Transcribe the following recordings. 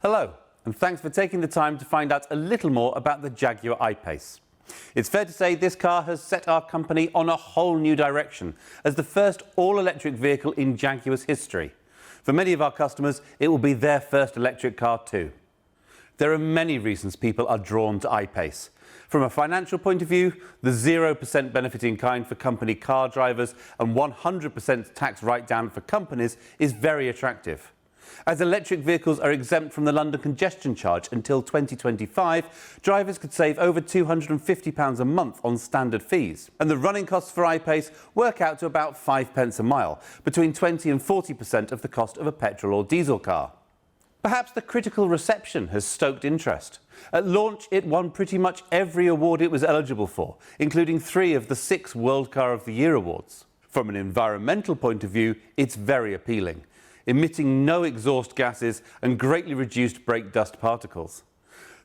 Hello, and thanks for taking the time to find out a little more about the Jaguar I-Pace. It's fair to say this car has set our company on a whole new direction as the first all-electric vehicle in Jaguar's history. For many of our customers, it will be their first electric car too. There are many reasons people are drawn to I-Pace. From a financial point of view, the 0% benefit in kind for company car drivers and 100% tax write-down for companies is very attractive. As electric vehicles are exempt from the London congestion charge until 2025, drivers could save over £250 a month on standard fees. And the running costs for I-Pace work out to about 5 pence a mile, between 20 and 40% of the cost of a petrol or diesel car. Perhaps the critical reception has stoked interest. At launch, it won pretty much every award it was eligible for, including 3 of the 6 World Car of the Year awards. From an environmental point of view, it's very appealing, emitting no exhaust gases and greatly reduced brake dust particles.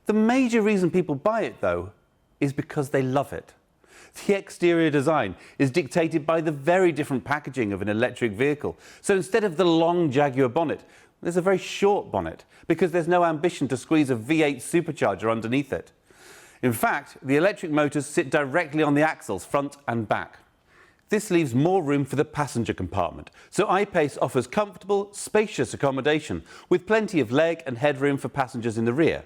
The major reason people buy it, though, is because they love it. The exterior design is dictated by the very different packaging of an electric vehicle. So instead of the long Jaguar bonnet, there's a very short bonnet because there's no ambition to squeeze a V8 supercharger underneath it. In fact, the electric motors sit directly on the axles, front and back. This leaves more room for the passenger compartment, so I-Pace offers comfortable, spacious accommodation with plenty of leg and headroom for passengers in the rear.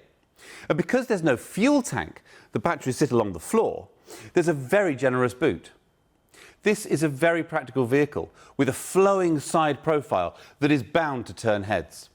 And because there's no fuel tank, the batteries sit along the floor, there's a very generous boot. This is a very practical vehicle with a flowing side profile that is bound to turn heads.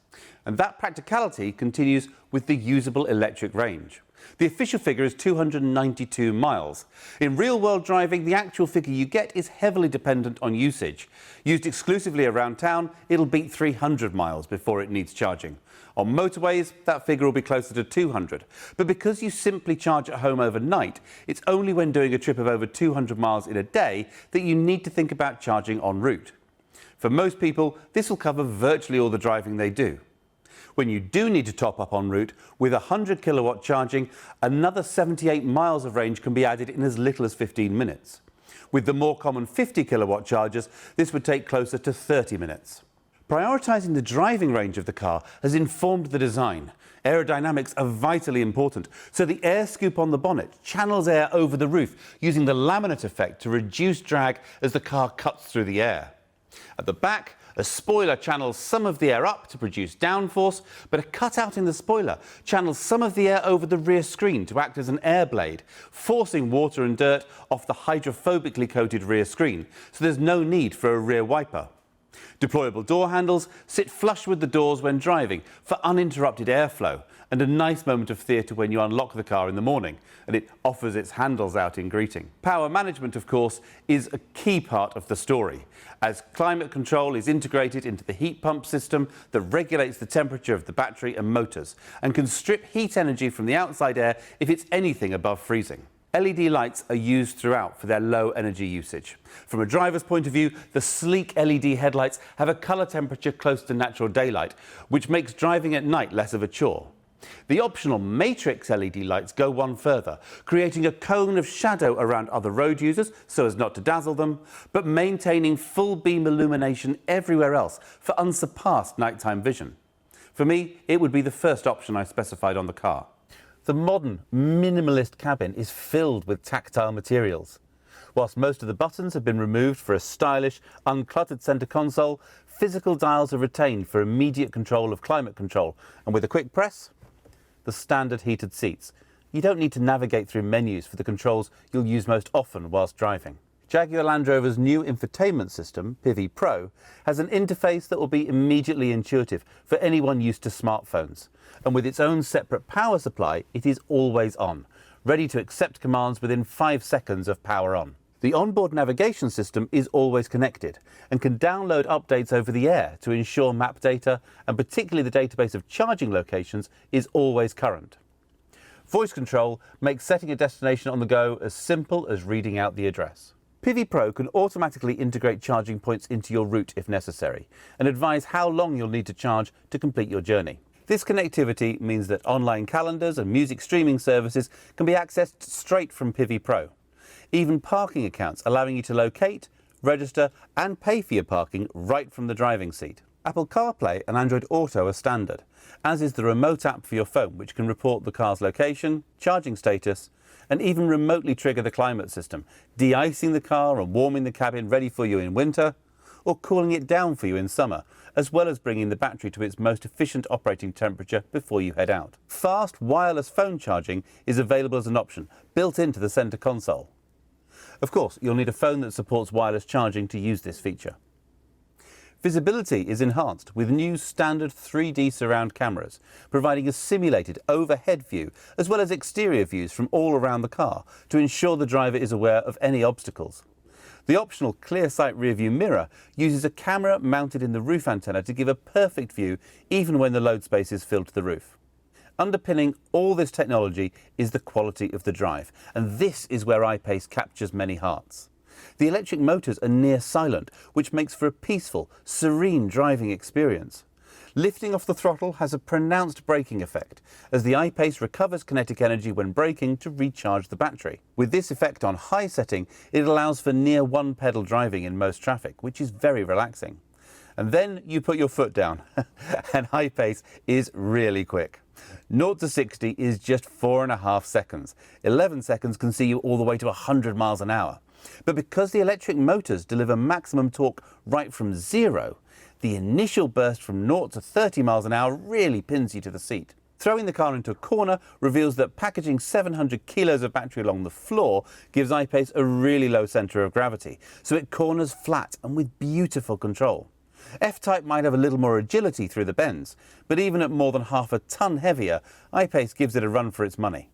And that practicality continues with the usable electric range. The official figure is 292 miles. In real-world driving, the actual figure you get is heavily dependent on usage. Used exclusively around town, it'll beat 300 miles before it needs charging. On motorways, that figure will be closer to 200. But because you simply charge at home overnight, it's only when doing a trip of over 200 miles in a day that you need to think about charging en route. For most people, this will cover virtually all the driving they do. When you do need to top up en route, with 100 kilowatt charging, another 78 miles of range can be added in as little as 15 minutes. With the more common 50 kilowatt chargers, this would take closer to 30 minutes. Prioritising the driving range of the car has informed the design. Aerodynamics are vitally important, so the air scoop on the bonnet channels air over the roof, using the laminate effect to reduce drag as the car cuts through the air. At the back, a spoiler channels some of the air up to produce downforce, but a cutout in the spoiler channels some of the air over the rear screen to act as an air blade, forcing water and dirt off the hydrophobically coated rear screen, so there's no need for a rear wiper. Deployable door handles sit flush with the doors when driving for uninterrupted airflow and a nice moment of theatre when you unlock the car in the morning and it offers its handles out in greeting. Power management, of course, is a key part of the story, as climate control is integrated into the heat pump system that regulates the temperature of the battery and motors and can strip heat energy from the outside air if it's anything above freezing. LED lights are used throughout for their low energy usage. From a driver's point of view, the sleek LED headlights have a colour temperature close to natural daylight, which makes driving at night less of a chore. The optional matrix LED lights go one further, creating a cone of shadow around other road users so as not to dazzle them, but maintaining full beam illumination everywhere else for unsurpassed nighttime vision. For me, it would be the first option I specified on the car. The modern, minimalist cabin is filled with tactile materials. Whilst most of the buttons have been removed for a stylish, uncluttered centre console, physical dials are retained for immediate control of climate control, and with a quick press, the standard heated seats. You don't need to navigate through menus for the controls you'll use most often whilst driving. Jaguar Land Rover's new infotainment system, Pivi Pro, has an interface that will be immediately intuitive for anyone used to smartphones. And with its own separate power supply, it is always on, ready to accept commands within 5 seconds of power on. The onboard navigation system is always connected and can download updates over the air to ensure map data, and particularly the database of charging locations, is always current. Voice control makes setting a destination on the go as simple as reading out the address. Pivi Pro can automatically integrate charging points into your route if necessary and advise how long you'll need to charge to complete your journey. This connectivity means that online calendars and music streaming services can be accessed straight from Pivi Pro. Even parking accounts allowing you to locate, register and pay for your parking right from the driving seat. Apple CarPlay and Android Auto are standard, as is the remote app for your phone, which can report the car's location, charging status, and even remotely trigger the climate system, de-icing the car and warming the cabin ready for you in winter, or cooling it down for you in summer, as well as bringing the battery to its most efficient operating temperature before you head out. Fast wireless phone charging is available as an option, built into the centre console. Of course, you'll need a phone that supports wireless charging to use this feature. Visibility is enhanced with new standard 3D surround cameras, providing a simulated overhead view as well as exterior views from all around the car to ensure the driver is aware of any obstacles. The optional clear sight rearview mirror uses a camera mounted in the roof antenna to give a perfect view even when the load space is filled to the roof. Underpinning all this technology is the quality of the drive, and this is where I-Pace captures many hearts. The electric motors are near silent, which makes for a peaceful, serene driving experience. Lifting off the throttle has a pronounced braking effect, as the I-Pace recovers kinetic energy when braking to recharge the battery. With this effect on high setting, it allows for near one-pedal driving in most traffic, which is very relaxing. And then you put your foot down, and I-Pace is really quick. 0 to 60 is just 4.5 seconds. 11 seconds can see you all the way to 100 miles an hour. But because the electric motors deliver maximum torque right from zero, the initial burst from 0 to 30 miles an hour really pins you to the seat. Throwing the car into a corner reveals that packaging 700 kilos of battery along the floor gives I-Pace a really low centre of gravity, so it corners flat and with beautiful control. F-Type might have a little more agility through the bends, but even at more than half a tonne heavier, I-Pace gives it a run for its money.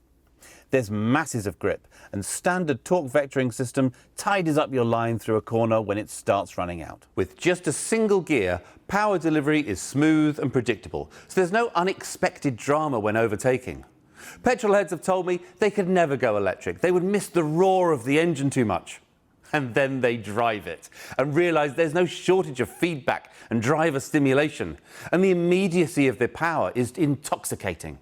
There's masses of grip, and standard torque vectoring system tidies up your line through a corner when it starts running out. With just a single gear, power delivery is smooth and predictable, so there's no unexpected drama when overtaking. Petrol heads have told me they could never go electric. They would miss the roar of the engine too much. And then they drive it and realise there's no shortage of feedback and driver stimulation, and the immediacy of their power is intoxicating.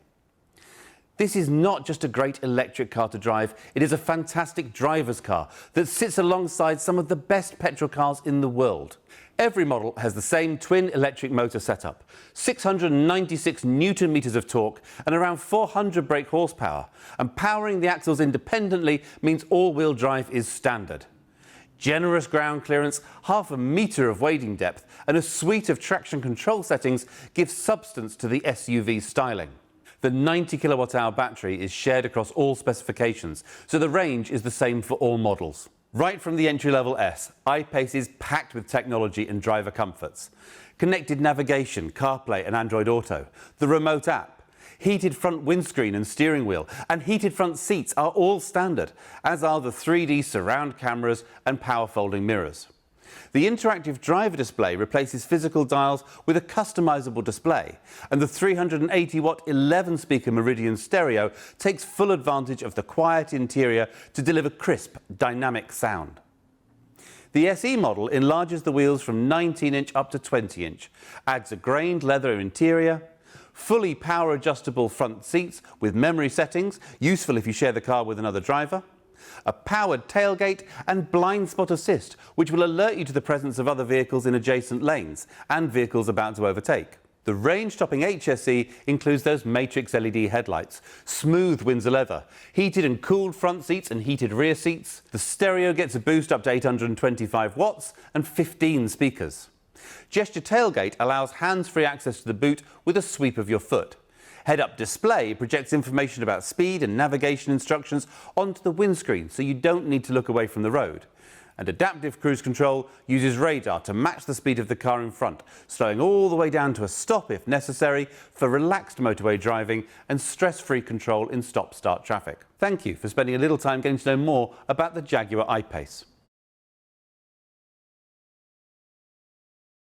This is not just a great electric car to drive, it is a fantastic driver's car that sits alongside some of the best petrol cars in the world. Every model has the same twin electric motor setup, 696 newton meters of torque and around 400 brake horsepower, and powering the axles independently means all-wheel drive is standard. Generous ground clearance, half a metre of wading depth and a suite of traction control settings give substance to the SUV styling. The 90 kilowatt-hour battery is shared across all specifications, so the range is the same for all models. Right from the entry-level S, I-Pace is packed with technology and driver comforts. Connected navigation, CarPlay and Android Auto, the remote app, heated front windscreen and steering wheel, and heated front seats are all standard, as are the 3D surround cameras and power folding mirrors. The interactive driver display replaces physical dials with a customizable display, and the 380-watt 11-speaker Meridian stereo takes full advantage of the quiet interior to deliver crisp, dynamic sound. The SE model enlarges the wheels from 19-inch up to 20-inch, adds a grained leather interior, fully power-adjustable front seats with memory settings, useful if you share the car with another driver, a powered tailgate and blind spot assist, which will alert you to the presence of other vehicles in adjacent lanes and vehicles about to overtake. The range-topping HSE includes those matrix LED headlights, smooth Windsor leather, heated and cooled front seats and heated rear seats. The stereo gets a boost up to 825 watts and 15 speakers. Gesture tailgate allows hands-free access to the boot with a sweep of your foot. Head-up display projects information about speed and navigation instructions onto the windscreen, so you don't need to look away from the road. And adaptive cruise control uses radar to match the speed of the car in front, slowing all the way down to a stop if necessary for relaxed motorway driving and stress-free control in stop-start traffic. Thank you for spending a little time getting to know more about the Jaguar I-Pace.